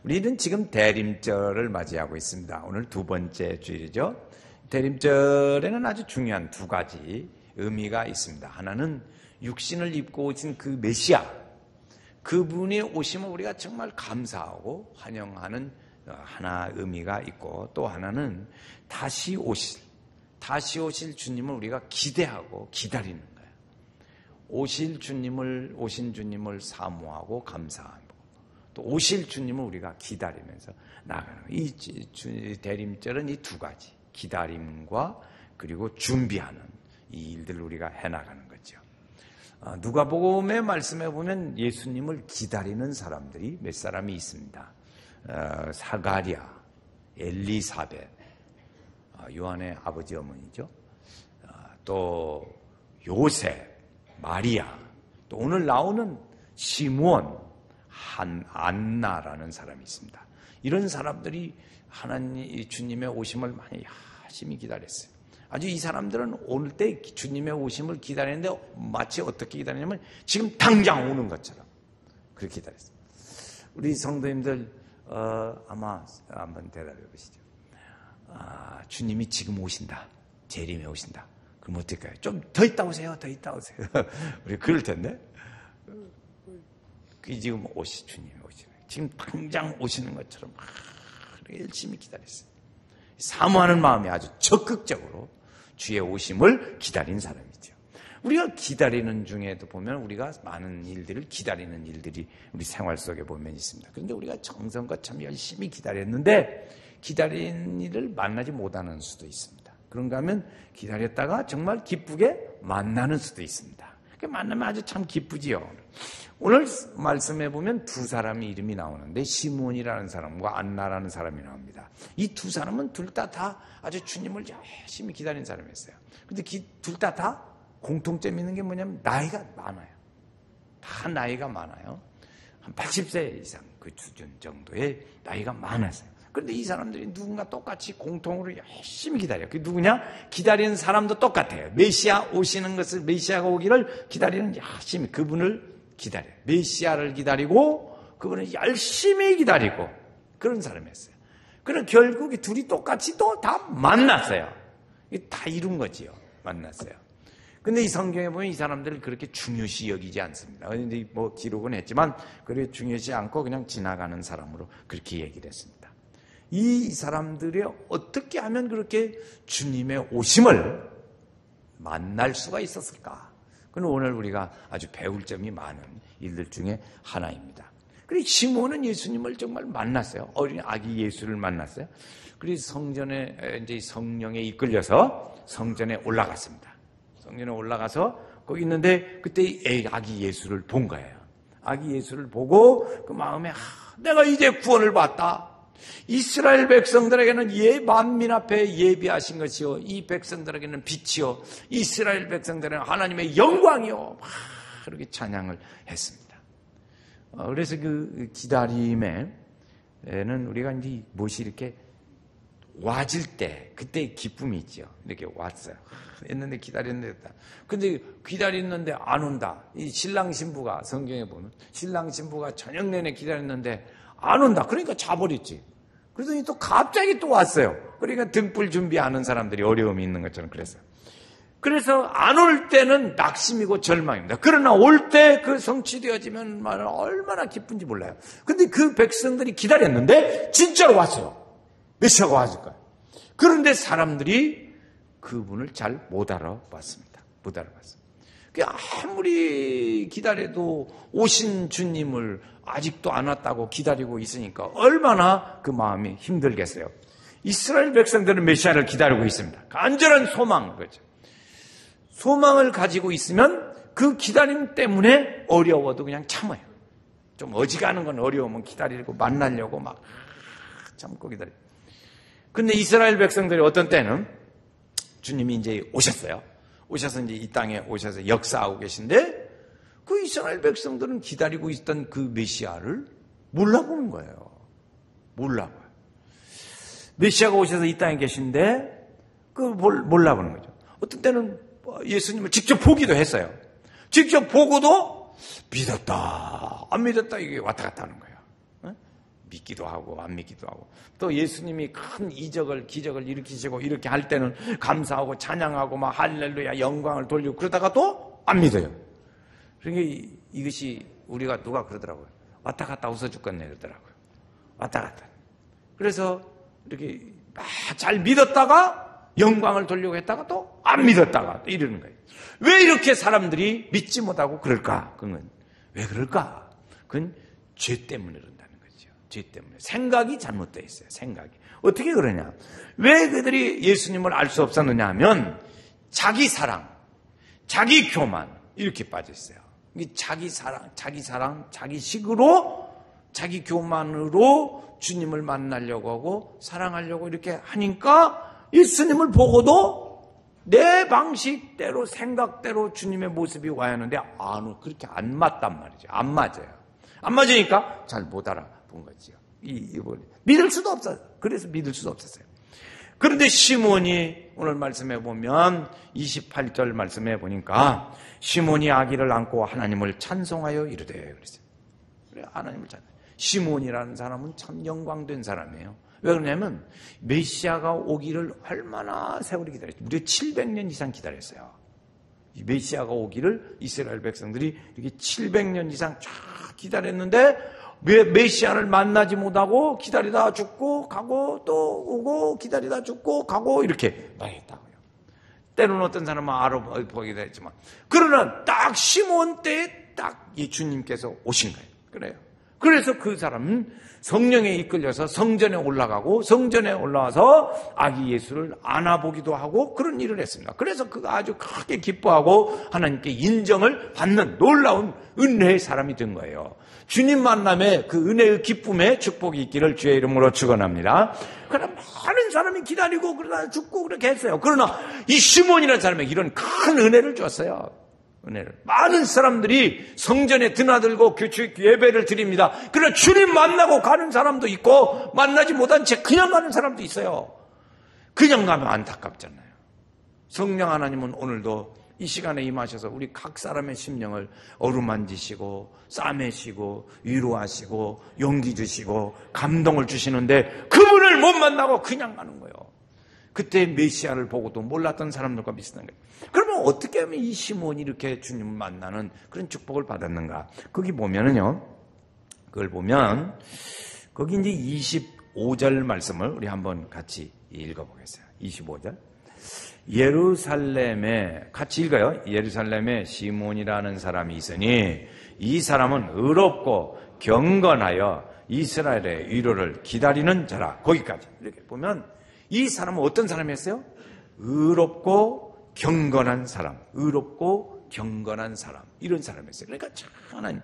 우리는 지금 대림절을 맞이하고 있습니다. 오늘 두 번째 주일이죠. 대림절에는 아주 중요한 두 가지 의미가 있습니다. 하나는 육신을 입고 오신 그 메시아, 그분이 오심을 우리가 정말 감사하고 환영하는 하나 의미가 있고, 또 하나는 다시 오실 주님을 우리가 기대하고 기다리는 거예요. 오신 주님을 사모하고 감사하고, 또 오실 주님을 우리가 기다리면서 나아가는 거예요. 이 대림절은 이 두 가지, 기다림과 그리고 준비하는 이 일들을 우리가 해나가는 거죠. 누가복음의 말씀에 보면 예수님을 기다리는 사람들이 몇 사람이 있습니다. 사가랴, 엘리사벳, 요한의 아버지 어머니죠. 또 요셉, 마리아, 또 오늘 나오는 시므온, 안나라는 사람이 있습니다. 이런 사람들이 하나님 주님의 오심을 많이 열심히 기다렸어요. 아주 이 사람들은 올 때 주님의 오심을 기다리는데 마치 어떻게 기다리냐면 지금 당장 오는 것처럼 그렇게 기다렸어요. 우리 성도님들 아마 한번 대답해 보시죠. 주님이 지금 오신다. 재림에 오신다. 그럼 어떨까요? 좀 더 있다 오세요. 더 있다 오세요. 우리 그럴 텐데. 지금 주님이 오시네. 지금 당장 오시는 것처럼 열심히 기다렸어요. 사모하는 마음이 아주 적극적으로 주의 오심을 기다린 사람이죠. 우리가 기다리는 중에도 보면 우리가 많은 일들을 기다리는 일들이 우리 생활 속에 보면 있습니다. 그런데 우리가 정성과 참 열심히 기다렸는데 기다린 일을 만나지 못하는 수도 있습니다. 그런가 하면 기다렸다가 정말 기쁘게 만나는 수도 있습니다. 만나면 아주 참 기쁘지요. 오늘 말씀해 보면 두 사람의 이름이 나오는데 시므온이라는 사람과 안나라는 사람이 나옵니다. 이 두 사람은 둘 다 아주 주님을 열심히 기다린 사람이었어요. 그런데 둘 다 공통점 있는 게 뭐냐면 나이가 많아요. 다 나이가 많아요. 한 80세 이상 그 수준 정도의 나이가 많았어요. 그런데 이 사람들이 누군가 똑같이 공통으로 열심히 기다려요. 그게 누구냐? 기다리는 사람도 똑같아요. 메시아 오시는 것을, 메시아가 오기를 기다리는 열심히 그분을 기다려요. 메시아를 기다리고 그분을 열심히 기다리고 그런 사람이었어요. 그럼 결국 이 둘이 똑같이 또 다 만났어요. 다 이룬 거지요. 만났어요. 근데 이 성경에 보면 이 사람들을 그렇게 중요시 여기지 않습니다. 그런데 뭐 기록은 했지만 그렇게 중요시 않고 그냥 지나가는 사람으로 그렇게 얘기를 했습니다. 이 사람들이 어떻게 하면 그렇게 주님의 오심을 만날 수가 있었을까? 그건 오늘 우리가 아주 배울 점이 많은 일들 중에 하나입니다. 그리고 시므온은 예수님을 정말 만났어요. 어린 아기 예수를 만났어요. 그래서 성전에 이제 성령에 이끌려서 성전에 올라갔습니다. 성전에 올라가서 거기 있는데 그때 아기 예수를 본 거예요. 아기 예수를 보고 그 마음에 내가 이제 구원을 받다. 이스라엘 백성들에게는 만민 앞에 예비하신 것이요, 이 백성들에게는 빛이요, 이스라엘 백성들에게는 하나님의 영광이요, 그렇게 찬양을 했습니다. 그래서 그 기다림에는 우리가 이제 무엇이 이렇게 와질 때 그때 기쁨이 있죠. 이렇게 왔어요. 했는데 기다렸는데 됐다. 근데 기다렸는데 안 온다. 이 신랑 신부가 성경에 보면 신랑 신부가 저녁 내내 기다렸는데 안 온다. 그러니까 자버렸지. 그러더니 또 갑자기 또 왔어요. 그러니까 등불 준비하는 사람들이 어려움이 있는 것처럼 그랬어요. 그래서 안 올 때는 낙심이고 절망입니다. 그러나 올 때 그 성취되어지면 얼마나 기쁜지 몰라요. 근데 그 백성들이 기다렸는데 진짜로 왔어요. 메시아가 왔을 거예요. 그런데 사람들이 그분을 잘 못 알아봤습니다. 못 알아봤어요. 아무리 기다려도 오신 주님을 아직도 안 왔다고 기다리고 있으니까 얼마나 그 마음이 힘들겠어요. 이스라엘 백성들은 메시아를 기다리고 있습니다. 간절한 소망, 그렇죠. 소망을 가지고 있으면 그 기다림 때문에 어려워도 그냥 참아요. 좀 어지간한 건 어려우면 기다리고 만나려고 막 참고 기다려요. 근데 이스라엘 백성들이 어떤 때는 주님이 이제 오셨어요. 오셔서 이제 이 땅에 오셔서 역사하고 계신데 그 이스라엘 백성들은 기다리고 있던 그 메시아를 몰라보는 거예요. 몰라봐요. 메시아가 오셔서 이 땅에 계신데 그걸 몰라보는 거죠. 어떤 때는 예수님을 직접 보기도 했어요. 직접 보고도 믿었다, 안 믿었다 이게 왔다 갔다 하는 거예요. 믿기도 하고 안 믿기도 하고, 또 예수님이 큰 기적을 일으키시고 이렇게 할 때는 감사하고 찬양하고 막 할렐루야 영광을 돌리고, 그러다가 또 안 믿어요. 그러니까 이것이 우리가 누가 그러더라고요. 왔다 갔다 웃어 죽겠네 그러더라고요. 왔다 갔다. 그래서 이렇게 막 잘 믿었다가 영광을 돌리고 했다가 또 안 믿었다가 또 이러는 거예요. 왜 이렇게 사람들이 믿지 못하고 그럴까? 그건 왜 그럴까? 그건 죄 때문에 그런다는 거죠. 죄 때문에. 생각이 잘못되어 있어요. 생각이. 어떻게 그러냐? 왜 그들이 예수님을 알 수 없었느냐 하면 자기 사랑, 자기 교만 이렇게 빠져 있어요. 자기 사랑, 자기 식으로, 자기 교만으로 주님을 만나려고 하고 사랑하려고 이렇게 하니까 예수님을 보고도 내 방식대로 생각대로 주님의 모습이 와야 하는데 그렇게 안 맞단 말이죠. 안 맞아요. 안 맞으니까 잘 못 알아본 거지요. 믿을 수도 없어요. 그래서 믿을 수도 없었어요. 그런데 시몬이 오늘 말씀해 보면 28절 말씀해 보니까 시몬이 아기를 안고 하나님을 찬송하여 이르되 그랬어요. 그래, 하나님을 찬송. 시몬이라는 사람은 참 영광된 사람이에요. 왜 그러냐면 메시아가 오기를 얼마나 세월이 기다렸어요. 무려 700년 이상 기다렸어요. 이 메시아가 오기를 이스라엘 백성들이 이렇게 700년 이상 쫙 기다렸는데 메시아를 만나지 못하고 기다리다 죽고 가고 또 오고 기다리다 죽고 가고 이렇게 많이 했다고요. 때로는 어떤 사람은 알아보기도 했지만, 그러나 딱 시몬 때에 딱 이 주님께서 오신 거예요. 그래요. 그래서 그 사람은 성령에 이끌려서 성전에 올라가고 성전에 올라와서 아기 예수를 안아보기도 하고 그런 일을 했습니다. 그래서 그가 아주 크게 기뻐하고 하나님께 인정을 받는 놀라운 은혜의 사람이 된 거예요. 주님 만남에 그 은혜의 기쁨에 축복이 있기를 주의 이름으로 축원합니다. 그러나 많은 사람이 기다리고 그러다 죽고 그렇게 했어요. 그러나 이 시몬이라는 사람에게 이런 큰 은혜를 줬어요. 은혜를. 많은 사람들이 성전에 드나들고 예배를 드립니다. 그러나 주님 만나고 가는 사람도 있고 만나지 못한 채 그냥 가는 사람도 있어요. 그냥 가면 안타깝잖아요. 성령 하나님은 오늘도 이 시간에 임하셔서 우리 각 사람의 심령을 어루만지시고 싸매시고 위로하시고 용기 주시고 감동을 주시는데 그분을 못 만나고 그냥 가는 거예요. 그때 메시아를 보고도 몰랐던 사람들과 비슷한 거예요. 그러면 어떻게 하면 이 시몬이 이렇게 주님을 만나는 그런 축복을 받았는가? 거기 보면은요, 그걸 보면 거기 이제 25절 말씀을 우리 한번 같이 읽어보겠어요. 25절. 예루살렘에, 같이 읽어요. 예루살렘에 시몬이라는 사람이 있으니 이 사람은 의롭고 경건하여 이스라엘의 위로를 기다리는 자라. 거기까지. 이렇게 보면 이 사람은 어떤 사람이었어요? 의롭고 경건한 사람. 의롭고 경건한 사람. 이런 사람이었어요. 그러니까 참 하나님,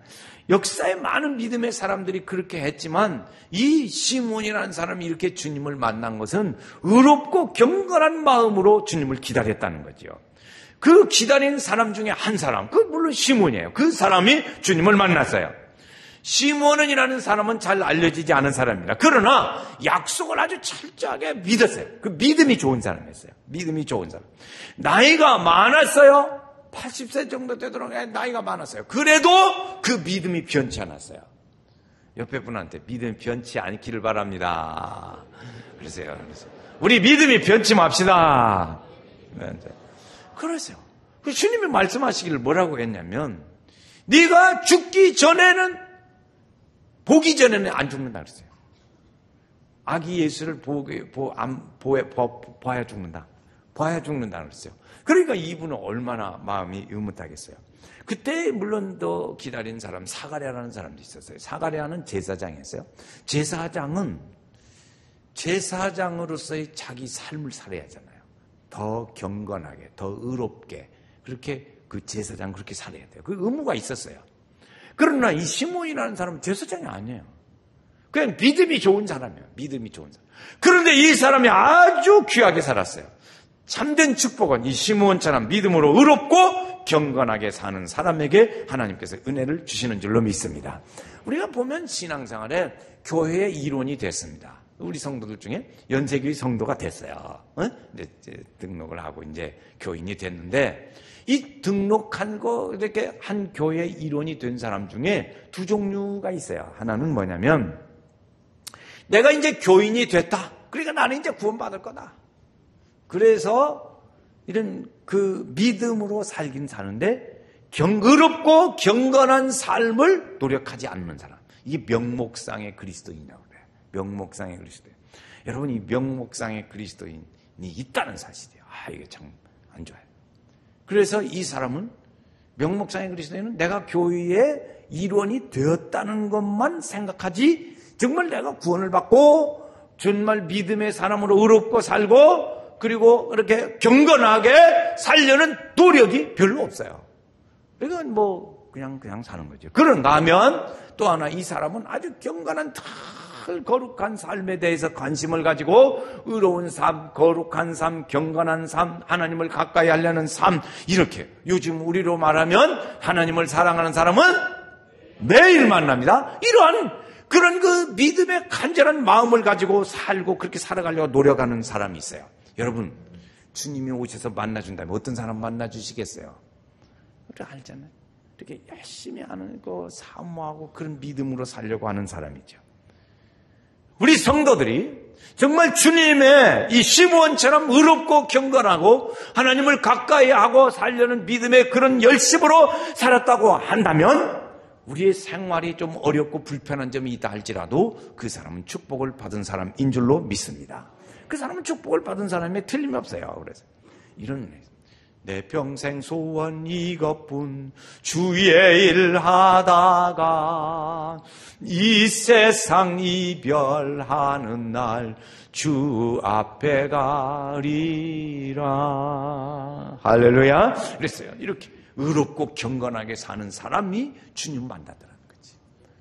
역사에 많은 믿음의 사람들이 그렇게 했지만 이 시몬이라는 사람이 이렇게 주님을 만난 것은 의롭고 경건한 마음으로 주님을 기다렸다는 거죠. 그 기다린 사람 중에 한 사람, 그 물론 시몬이에요. 그 사람이 주님을 만났어요. 시몬이라는 사람은 잘 알려지지 않은 사람입니다. 그러나 약속을 아주 철저하게 믿었어요. 그 믿음이 좋은 사람이었어요. 믿음이 좋은 사람. 나이가 많았어요. 80세 정도 되도록 나이가 많았어요. 그래도 그 믿음이 변치 않았어요. 옆에 분한테 믿음이 변치 않기를 바랍니다. 그러세요. 우리 믿음이 변치 맙시다. 그러세요. 주님이 말씀하시기를 뭐라고 했냐면, 네가 죽기 전에는, 보기 전에는 안 죽는다 그랬어요. 아기 예수를 봐야 죽는다. 봐야 죽는다 그랬어요. 그러니까 이분은 얼마나 마음이 의뭇하겠어요. 그때 물론 더 기다린 사람, 사가랴라는 사람도 있었어요. 사가랴는 제사장이었어요. 제사장은 제사장으로서의 자기 삶을 살아야 하잖아요. 더 경건하게, 더 의롭게, 그렇게 그 제사장 그렇게 살아야 돼요. 그 의무가 있었어요. 그러나 이 시몬이라는 사람은 제사장이 아니에요. 그냥 믿음이 좋은 사람이에요. 믿음이 좋은 사람. 그런데 이 사람이 아주 귀하게 살았어요. 참된 축복은 이 시몬처럼 믿음으로 의롭고 경건하게 사는 사람에게 하나님께서 은혜를 주시는 줄로 믿습니다. 우리가 보면 신앙생활에 교회의 일원이 됐습니다. 우리 성도들 중에 연세교회 성도가 됐어요. 이제 등록을 하고 이제 교인이 됐는데, 이 등록한 거 이렇게 한 교회의 일원이 된 사람 중에 두 종류가 있어요. 하나는 뭐냐면 내가 이제 교인이 됐다. 그러니까 나는 이제 구원받을 거다. 그래서 이런 그 믿음으로 살긴 사는데 의롭고 경건한 삶을 노력하지 않는 사람. 이게 명목상의 그리스도인이라고 그래요. 명목상의 그리스도인. 여러분, 이 명목상의 그리스도인이 있다는 사실이에요. 이게 참 안 좋아요. 그래서 이 사람은 명목상의 그리스도인은 내가 교회의 일원이 되었다는 것만 생각하지 정말 내가 구원을 받고 정말 믿음의 사람으로 의롭고 살고 그리고 이렇게 경건하게 살려는 노력이 별로 없어요. 그러니까 그냥 사는 거죠. 그런가 하면 또 하나 이 사람은 아주 경건한 거룩한 삶에 대해서 관심을 가지고 의로운 삶, 거룩한 삶, 경건한 삶, 하나님을 가까이 하려는 삶, 이렇게 요즘 우리로 말하면 하나님을 사랑하는 사람은 매일 만납니다. 이러한 그런 그 믿음의 간절한 마음을 가지고 살고 그렇게 살아가려고 노력하는 사람이 있어요. 여러분, 주님이 오셔서 만나준다면 어떤 사람 만나주시겠어요? 우리 알잖아요. 이렇게 열심히 하는 거 사모하고 그런 믿음으로 살려고 하는 사람이죠. 우리 성도들이 정말 주님의 이 시므온처럼 의롭고 경건하고 하나님을 가까이 하고 살려는 믿음의 그런 열심으로 살았다고 한다면 우리의 생활이 좀 어렵고 불편한 점이 있다 할지라도 그 사람은 축복을 받은 사람인 줄로 믿습니다. 그 사람은 축복을 받은 사람에 틀림이 없어요. 그래서 이런 내 평생 소원 이것뿐 주의 일 하다가 이 세상 이별하는 날 주 앞에 가리라. 할렐루야. 그랬어요. 이렇게 의롭고 경건하게 사는 사람이 주님 만나더라는 거지.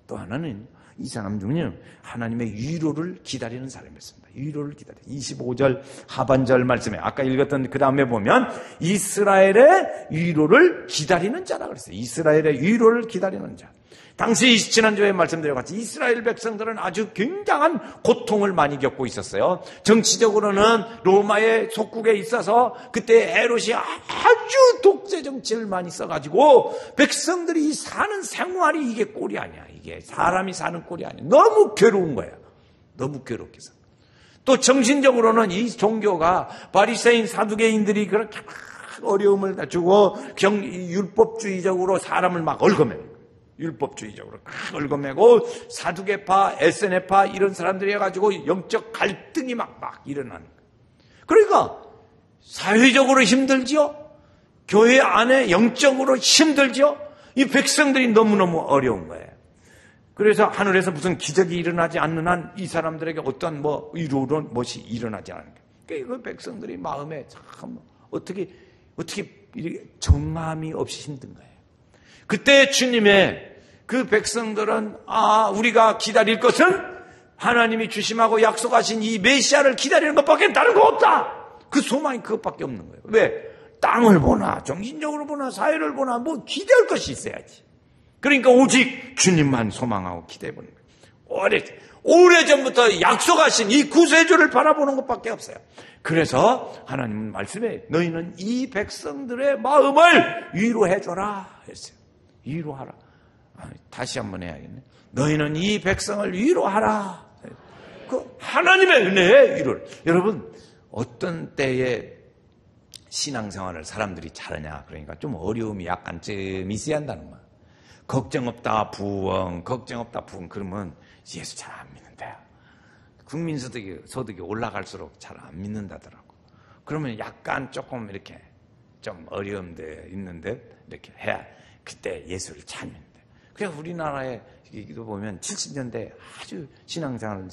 또 하나는 이 사람 중에는 하나님의 위로를 기다리는 사람이었습니다. 위로를 기다려. 25절 하반절 말씀에 아까 읽었던 그 다음에 보면 이스라엘의 위로를 기다리는 자라 그랬어요. 이스라엘의 위로를 기다리는 자. 당시 지난주에 말씀드려같이 이스라엘 백성들은 아주 굉장한 고통을 많이 겪고 있었어요. 정치적으로는 로마의 속국에 있어서 그때 헤롯이 아주 독재 정치를 많이 써가지고 백성들이 사는 생활이 이게 꼴이 아니야. 이게 사람이 사는 꼴이 아니야. 너무 괴로운 거야. 너무 괴롭게 사. 또 정신적으로는 이 종교가 바리새인 사두개인들이 그렇게 막 어려움을 주고 율법주의적으로 사람을 막 얽어매고 율법주의적으로 얽어매고 사두개파, 에세네파 이런 사람들이 해가지고 영적 갈등이 막 일어나는 거예요. 그러니까 사회적으로 힘들지요. 교회 안에 영적으로 힘들지요. 이 백성들이 너무너무 어려운 거예요. 그래서 하늘에서 무슨 기적이 일어나지 않는 한 이 사람들에게 어떤 이루는 것이 일어나지 않는 거예요. 그러니까 그 백성들이 마음에 참 어떻게 이렇게 정함이 없이 힘든 거예요. 그때 주님의 그 백성들은 우리가 기다릴 것은 하나님이 주심하고 약속하신 이 메시아를 기다리는 것밖에 다른 거 없다. 그 소망이 그것밖에 없는 거예요. 왜? 땅을 보나 정신적으로 보나 사회를 보나 기대할 것이 있어야지. 그러니까 오직 주님만 소망하고 기대해보는 거예요. 오래전부터 약속하신 이 구세주를 바라보는 것밖에 없어요. 그래서 하나님은 말씀해 너희는 이 백성들의 마음을 위로해줘라 했어요. 위로하라. 다시 한번 해야겠네. 너희는 이 백성을 위로하라. 그 하나님의 은혜의 위로를. 여러분, 어떤 때에 신앙생활을 사람들이 잘하냐. 그러니까 좀 어려움이 약간쯤 있어야 한다는 거야. 걱정 없다 부엉, 걱정 없다 부엉 그러면 예수 잘 안 믿는다. 국민소득이 올라갈수록 잘 안 믿는다더라고. 그러면 약간 조금 이렇게 좀 어려움돼 있는데 이렇게 해야 그때 예수를 잘 믿는다. 그래서 우리나라에 보면 70년대 아주 신앙생활을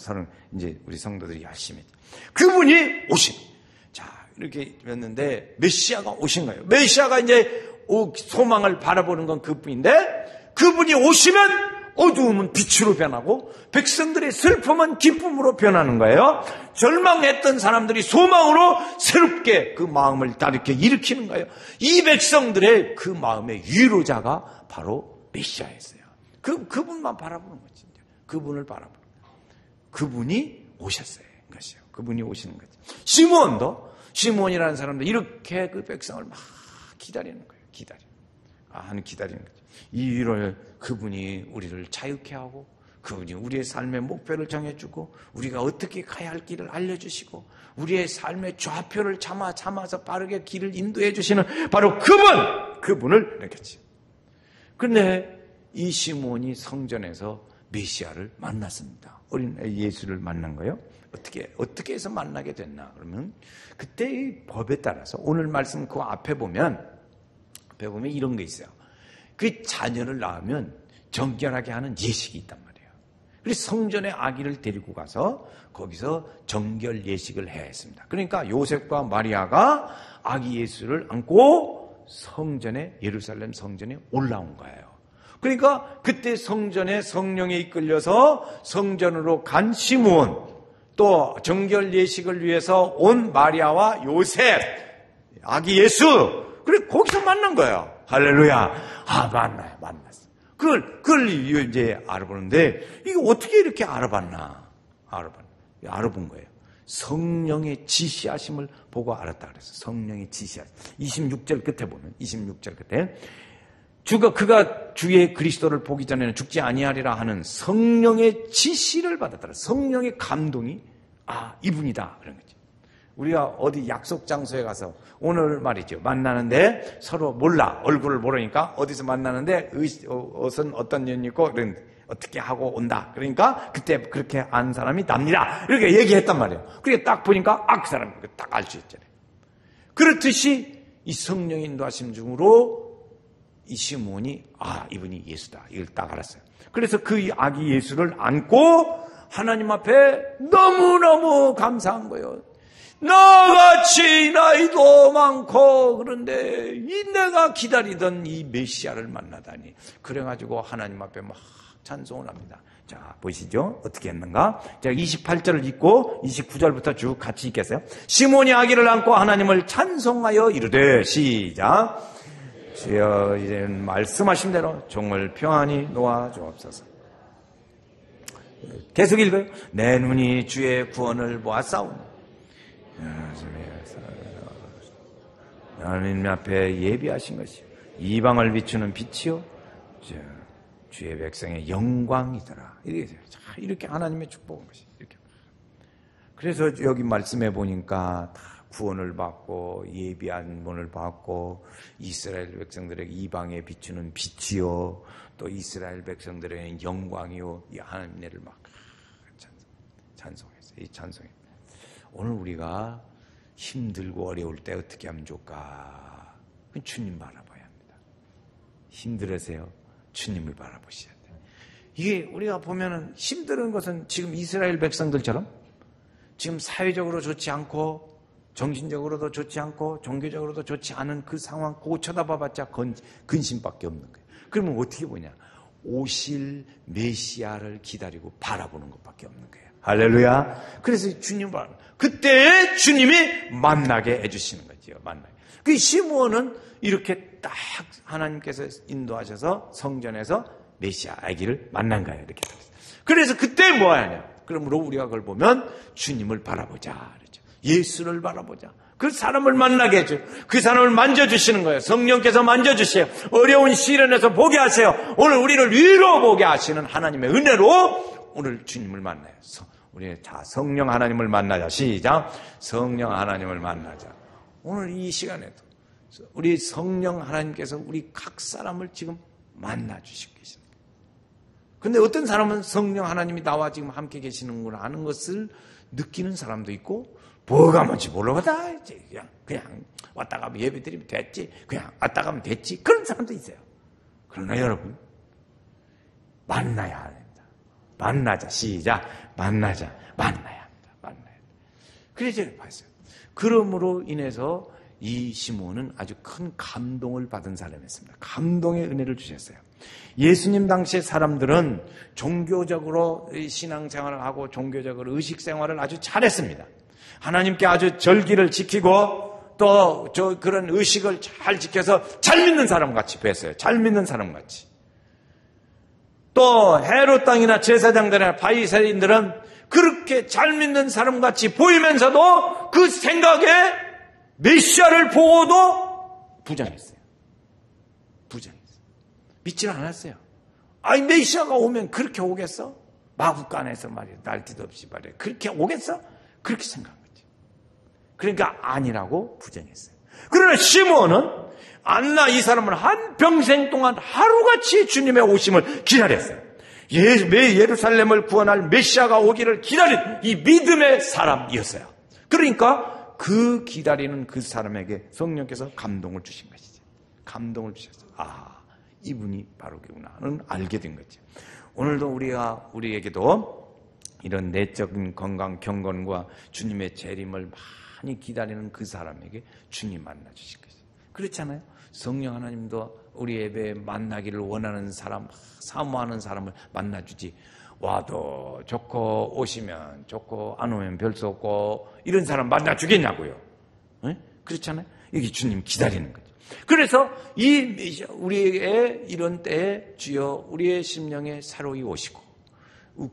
이제 우리 성도들이 열심히 했죠. 그분이 오신. 자, 이렇게 했는데 메시아가 오신 거예요. 메시아가 이제 소망을 바라보는 건 그뿐인데 그분이 오시면 어두움은 빛으로 변하고 백성들의 슬픔은 기쁨으로 변하는 거예요. 절망했던 사람들이 소망으로 새롭게 그 마음을 다 이렇게 일으키는 거예요. 이 백성들의 그 마음의 위로자가 바로 메시아였어요. 그분만 바라보는 거지. 그분을 바라보는 거예요. 그분이 오셨어요. 것이요. 그분이 오시는 거죠. 시므온이라는 사람도 이렇게 그 백성을 막 기다리는 거예요. 기다리는 거죠. 이 위로를 그분이 우리를 자유케 하고 그분이 우리의 삶의 목표를 정해주고 우리가 어떻게 가야 할 길을 알려주시고 우리의 삶의 좌표를 참아서 빠르게 길을 인도해 주시는 바로 그분을 느꼈지. 그런데 이 시몬이 성전에서 메시아를 만났습니다. 어린 예수를 만난 거예요. 어떻게 해서 만나게 됐나? 그러면 그때의 법에 따라서 오늘 말씀 그 앞에 보면 이런 게 있어요. 그 자녀를 낳으면 정결하게 하는 예식이 있단 말이에요. 그래서 성전에 아기를 데리고 가서 거기서 정결 예식을 해야 했습니다. 그러니까 요셉과 마리아가 아기 예수를 안고 예루살렘 성전에 올라온 거예요. 그러니까 그때 성전에 성령에 이끌려서 성전으로 간 시므온, 또 정결 예식을 위해서 온 마리아와 요셉, 아기 예수, 그래 거기서 만난 거예요. 할렐루야. 만났어. 그걸 이제 알아보는데 이게 어떻게 이렇게 알아본 거예요. 성령의 지시하심을 보고 알았다 그랬어요. 성령의 지시하심. 26절 끝에 보면 26절 끝에 그가 주의 그리스도를 보기 전에는 죽지 아니하리라 하는 성령의 지시를 받았더라. 성령의 감동이 이분이다 그런 거죠. 우리가 어디 약속 장소에 가서 오늘 말이죠. 만나는데 서로 몰라. 얼굴을 모르니까 어디서 만나는데 옷은 어떤 년 입고 어떻게 하고 온다. 그러니까 그때 그렇게 안 사람이 납니다. 이렇게 얘기했단 말이에요. 그게 딱 보니까 그 사람 딱 알 수 있잖아요. 그렇듯이 이 성령의 인도하심 중으로 이 시몬이 이분이 예수다. 이걸 딱 알았어요. 그래서 그 아기 예수를 안고 하나님 앞에 너무너무 감사한 거예요. 나같이 나이도 많고 그런데 내가 기다리던 이 메시아를 만나다니. 그래가지고 하나님 앞에 막 찬송을 합니다. 자, 보시죠. 어떻게 했는가? 자, 28절을 읽고 29절부터 쭉 같이 읽겠어요. 시몬이 아기를 안고 하나님을 찬송하여 이르되 시작. 주여 이제는 말씀하신 대로 종을 평안히 놓아 주옵소서. 계속 읽어요. 내 눈이 주의 구원을 보았사오니 하나님 앞에 예비하신 것이 이방을 비추는 빛이요 주의 백성의 영광이더라. 이렇게 하나님의 축복한 것이 이렇게. 그래서 여기 말씀해 보니까 다 구원을 받고 예비한 문을 받고 이스라엘 백성들에게 이방에 비추는 빛이요 또 이스라엘 백성들의 영광이요 이 하나님을 막 찬송했어요. 이 찬송이 오늘 우리가 힘들고 어려울 때 어떻게 하면 좋을까? 주님 바라봐야 합니다. 힘들으세요? 주님을 바라보셔야 돼요. 이게 우리가 보면은 힘든 것은 지금 이스라엘 백성들처럼 지금 사회적으로 좋지 않고 정신적으로도 좋지 않고 종교적으로도 좋지 않은 그 상황 그거 쳐다봐봤자 근심밖에 없는 거예요. 그러면 어떻게 보냐? 오실 메시아를 기다리고 바라보는 것밖에 없는 거예요. 할렐루야. 그래서 주님을 그때 주님이 만나게 해주시는 거죠. 그 시므온은 이렇게 딱 하나님께서 인도하셔서 성전에서 메시아 아기를 만난 거예요. 이렇게. 그래서 그때 뭐 하냐? 그러므로 우리가 그걸 보면 주님을 바라보자. 그렇죠. 예수를 바라보자. 그 사람을 만나게 해줘요. 그 사람을 만져주시는 거예요. 성령께서 만져주세요. 어려운 시련에서 보게 하세요. 오늘 우리를 위로 보게 하시는 하나님의 은혜로 오늘 주님을 만나요. 우리 성령 하나님을 만나자. 시작. 성령 하나님을 만나자. 오늘 이 시간에도 우리 성령 하나님께서 우리 각 사람을 지금 만나주시고 계십니다. 근데 어떤 사람은 성령 하나님이 나와 지금 함께 계시는구나 하는 것을 느끼는 사람도 있고 뭐가 뭔지 모르겠다. 그냥 왔다 가면 예배 드리면 됐지. 그냥 왔다 가면 됐지. 그런 사람도 있어요. 그러나 여러분 만나야 합니다. 만나자. 시작. 만나야 합니다. 그래서 봤어요. 그러므로 인해서 이 시몬은 아주 큰 감동을 받은 사람이었습니다. 감동의 은혜를 주셨어요. 예수님 당시의 사람들은 종교적으로 신앙생활을 하고 종교적으로 의식생활을 아주 잘했습니다. 하나님께 아주 절기를 지키고 또 그런 의식을 잘 지켜서 잘 믿는 사람같이 뵀어요. 잘 믿는 사람같이. 또 헤롯 땅이나 제사장들이나 바리새인들은 그렇게 잘 믿는 사람같이 보이면서도 그 생각에 메시아를 보고도 부정했어요. 믿지는 않았어요. 메시아가 오면 그렇게 오겠어? 마구간에서 말이야 날뛰도 없이 말이야 그렇게 오겠어? 그렇게 생각한 거지. 그러니까 아니라고 부정했어요. 그러나 시므온은 안나 이 사람은 한평생 동안 하루같이 주님의 오심을 기다렸어요. 예루살렘을 구원할 메시아가 오기를 기다린 이 믿음의 사람이었어요. 그러니까 그 기다리는 그 사람에게 성령께서 감동을 주신 것이죠. 감동을 주셨어요. 이분이 바로 그구나는 알게 된 거죠. 오늘도 우리에게도 이런 내적인 건강 경건과 주님의 재림을 많이 기다리는 그 사람에게 주님 만나 주실 것이죠. 그렇잖아요. 성령 하나님도 우리 예배에 만나기를 원하는 사람, 사모하는 사람을 만나주지. 와도 좋고 오시면 좋고 안 오면 별 수 없고 이런 사람 만나주겠냐고요. 네? 그렇잖아요. 이게 주님 기다리는 거죠. 그래서 우리의 이런 때에 주여 우리의 심령에 사로이 오시고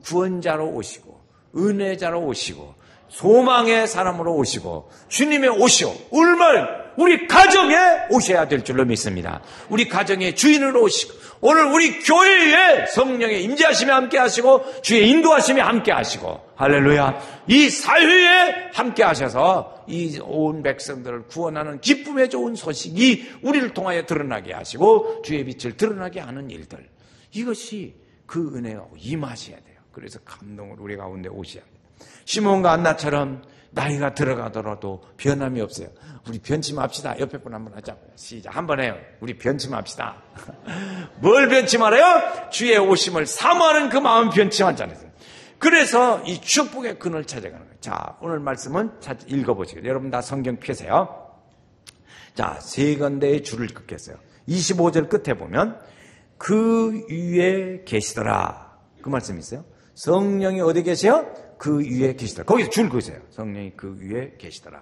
구원자로 오시고 은혜자로 오시고 소망의 사람으로 오시고 주님의 오시오 얼마나 우리 가정에 오셔야 될 줄로 믿습니다. 우리 가정의 주인으로 오시고 오늘 우리 교회에 성령의 임재하심이 함께 하시고 주의 인도하심이 함께 하시고 할렐루야. 이 사회에 함께 하셔서 이 온 백성들을 구원하는 기쁨의 좋은 소식이 우리를 통하여 드러나게 하시고 주의 빛을 드러나게 하는 일들, 이것이 그 은혜가 임하셔야 돼요. 그래서 감동으로 우리 가운데 오셔야 돼요. 시몬과 안나처럼 나이가 들어가더라도 변함이 없어요. 우리 변침합시다. 옆에 분 한번 하자고요. 시작. 한번 해요. 우리 변침합시다. 뭘 변침하래요? 주의 오심을 사모하는 그 마음 변침하잖아요. 그래서 이 축복의 근을 찾아가는 거예요. 자, 오늘 말씀은 읽어보시고 여러분 다 성경 펴세요. 자, 세 건대의 줄을 긋겠어요. 25절 끝에 보면 그 위에 계시더라. 그 말씀이 있어요. 성령이 어디 계세요? 그 위에 계시더라. 거기서 줄 그으세요. 성령이 그 위에 계시더라.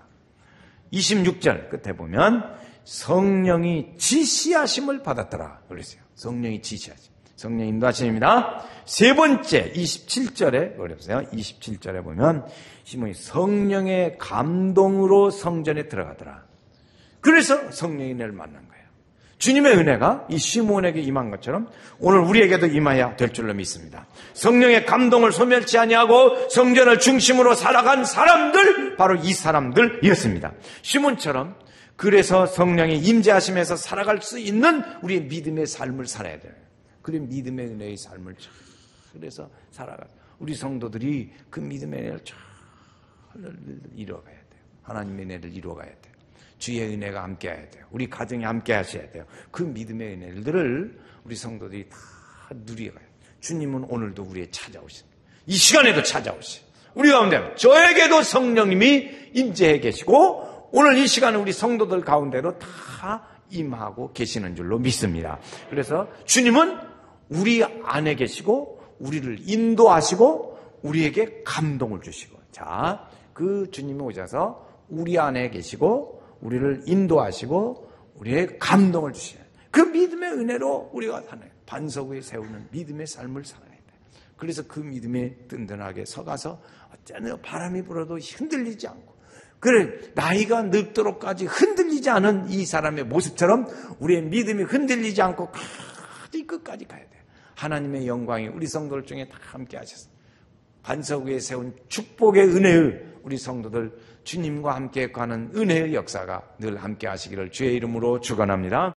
26절 끝에 보면 성령이 지시하심을 받았더라. 그랬어요. 성령이 지시하심. 성령 인도하심입니다. 세 번째 27절에 어렵세요. 27절에 보면 시몬이 성령의 감동으로 성전에 들어가더라. 그래서 성령의 은혜를 만난 거예요. 주님의 은혜가 이 시몬에게 임한 것처럼 오늘 우리에게도 임해야 될 줄로 믿습니다. 성령의 감동을 소멸치 아니하고 성전을 중심으로 살아간 사람들, 바로 이 사람들이었습니다. 시몬처럼 그래서 성령의 임재하심에서 살아갈 수 있는 우리의 믿음의 삶을 살아야 돼요. 그래 믿음의 은혜의 삶을 그래서 살아가. 우리 성도들이 그 믿음의 은혜를 잘 이루어가야 돼요. 하나님의 은혜를 이루어가야 돼요. 주의 은혜가 함께해야 돼요. 우리 가정이 함께하셔야 돼요. 그 믿음의 은혜들을 우리 성도들이 다 누려가요. 주님은 오늘도 우리에 찾아오십니다. 이 시간에도 찾아오시고 우리 가운데 저에게도 성령님이 임재해 계시고 오늘 이 시간에 우리 성도들 가운데로 다 임하고 계시는 줄로 믿습니다. 그래서 주님은 우리 안에 계시고 우리를 인도하시고 우리에게 감동을 주시고, 자, 그 주님이 오셔서 우리 안에 계시고 우리를 인도하시고 우리의 감동을 주시는 그 믿음의 은혜로 우리가 사는 반석 위에 세우는 믿음의 삶을 살아야 돼. 그래서 그 믿음에 든든하게 서가서 어쩌면 바람이 불어도 흔들리지 않고, 그래 나이가 늙도록까지 흔들리지 않은 이 사람의 모습처럼 우리의 믿음이 흔들리지 않고 끝까지 가야 돼요. 하나님의 영광이 우리 성도들 중에 다 함께 하셔서 반석 위에 세운 축복의 은혜의 우리 성도들 주님과 함께 가는 은혜의 역사가 늘 함께 하시기를 주의 이름으로 축원합니다.